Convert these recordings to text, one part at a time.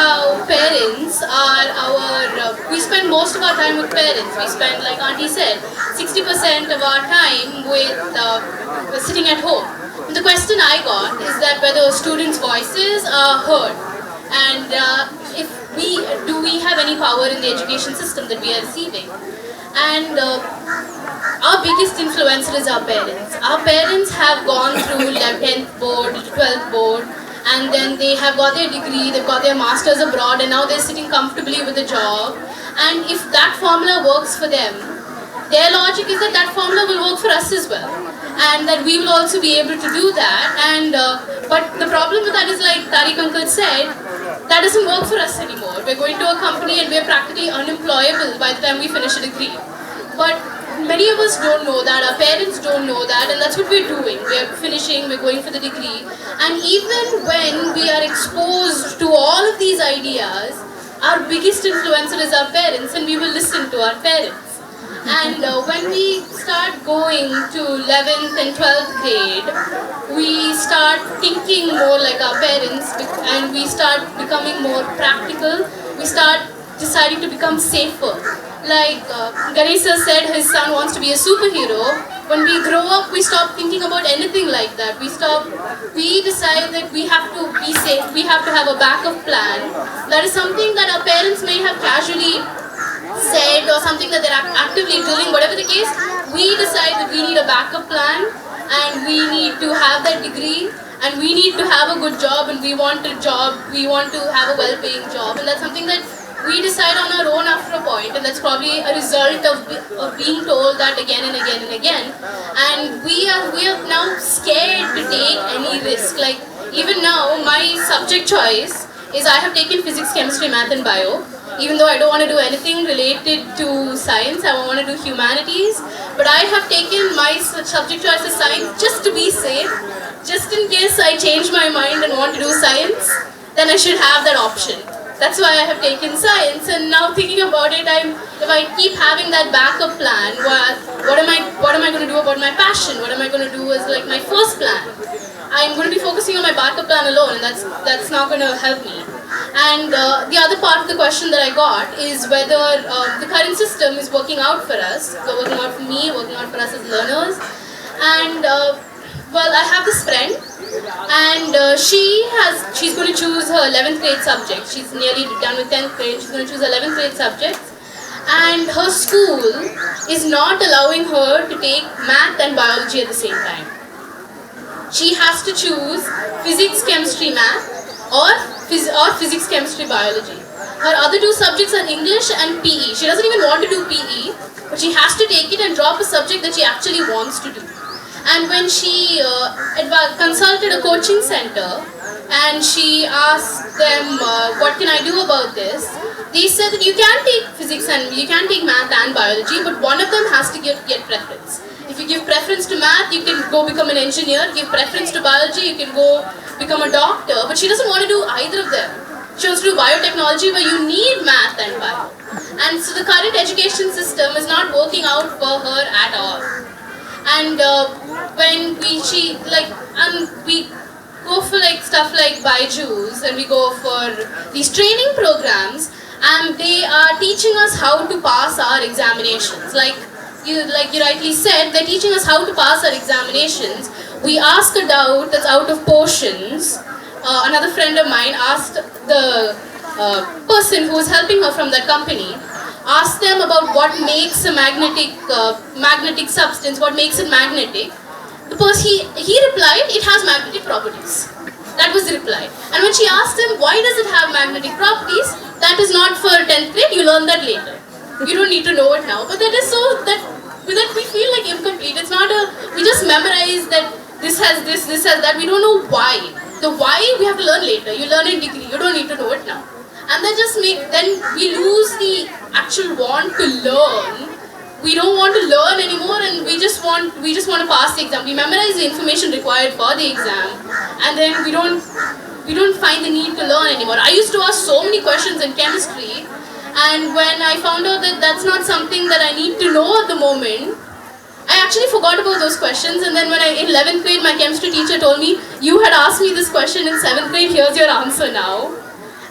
how parents are we spend most of our time with parents. We spend, like Auntie said, 60% of our time with sitting at home. And the question I got is that whether students' voices are heard, and if we have any power in the education system that we are receiving. And our biggest influencer is our parents. Our parents have gone through 10th board, 12th board, and then they have got their degree, they've got their masters abroad, and now they're sitting comfortably with a job. And if that formula works for them, their logic is that that formula will work for us as well, and that we will also be able to do that. And but the problem with that is, like Tariq uncle said, that doesn't work for us anymore. We're going to a company and we're practically unemployable by the time we finish a degree. But many of us don't know that, our parents don't know that, and that's what we're doing. We're finishing, we're going for the degree. And even when we are exposed to all of these ideas, our biggest influencer is our parents, and we will listen to our parents. And when we start going to 11th and 12th grade, we start thinking more like our parents, and we start becoming more practical. We start deciding to become safer. Like Ganesha said, his son wants to be a superhero. When we grow up, we stop thinking about anything like that. We decide that we have to be safe, we have to have a backup plan. That is something that our parents may have casually said, or something that they're actively doing. Whatever the case, we decide that we need a backup plan, and we need to have that degree, and we need to have a good job, and we want a job, we want to have a well-paying job. And that's something that we decide on our own after a point, and that's probably a result of being told that again and again and again. And we are now scared to take any risk. Like even now, my subject choice is I have taken physics, chemistry, math and bio. Even though I don't want to do anything related to science, I want to do humanities. But I have taken my subject choice as science just to be safe. Just in case I change my mind and want to do science, then I should have that option. That's why I have taken science. And now thinking about it, if I keep having that backup plan, what am I going to do about my passion? What am I going to do as like my first plan? I'm going to be focusing on my backup plan alone, and that's not going to help me. And the other part of the question that I got is whether the current system is working out for us, working out for me, working out for us as learners. And well, I have this friend, and she's going to choose her 11th grade subject. She's nearly done with 10th grade. She's going to choose 11th grade subjects, and her school is not allowing her to take math and biology at the same time. She has to choose physics, chemistry, math, or physics, chemistry, biology. Her other two subjects are English and PE. She doesn't even want to do PE, but she has to take it and drop a subject that she actually wants to do. And when she consulted a coaching center and she asked them, what can I do about this? They said that you can take physics and you can take math and biology, but one of them has to get preference. If you give preference to math, you can go become an engineer. Give preference to biology, you can go become a doctor. But she doesn't want to do either of them. She wants to do biotechnology, where you need math and bio. And so the current education system is not working out for her at all. And when we go for like stuff like Byju's, and we go for these training programs, and they are teaching us how to pass our examinations. Like you rightly said, they're teaching us how to pass our examinations. We ask a doubt that's out of portions. Another friend of mine asked the person who was helping her from that company, asked them about what makes a magnetic substance, what makes it magnetic. The person, he replied, it has magnetic properties. That was the reply. And when she asked him, why does it have magnetic properties? That is not for 10th grade, you learn that later. You don't need to know it now. But that is so that we feel like incomplete. It's not we just memorize that this has this, this has that. We don't know why. The why we have to learn later. You learn in degree, you don't need to know it now. And then we lose the actual want to learn. We don't want to learn anymore, and we just want to pass the exam. We memorize the information required for the exam, and then we don't find the need to learn anymore. I used to ask so many questions in chemistry, and when I found out that that's not something that I need to know at the moment, I actually forgot about those questions. And then when in 11th grade, my chemistry teacher told me, you had asked me this question in 7th grade, here's your answer now.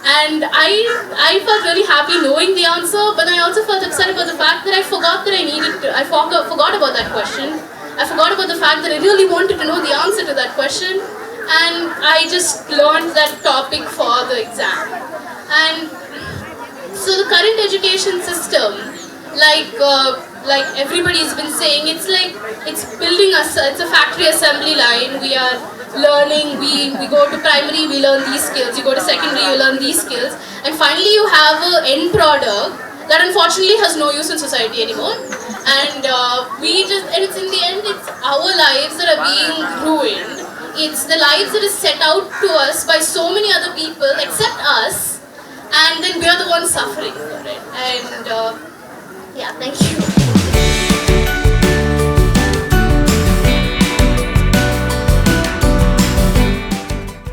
And I felt really happy knowing the answer, but I also felt upset about the fact that I forgot that I forgot about that question. I forgot about the fact that I really wanted to know the answer to that question, and I just learned that topic for the exam. And so the current education system, like everybody's been saying, it's like it's building us. It's a factory assembly line. We are learning. We go to primary, we learn these skills. You go to secondary, you learn these skills, and finally you have an end product that unfortunately has no use in society anymore. And and it's in the end, it's our lives that are being ruined. It's the lives that is set out to us by so many other people except us, and then we are the ones suffering for it. And yeah, thank you.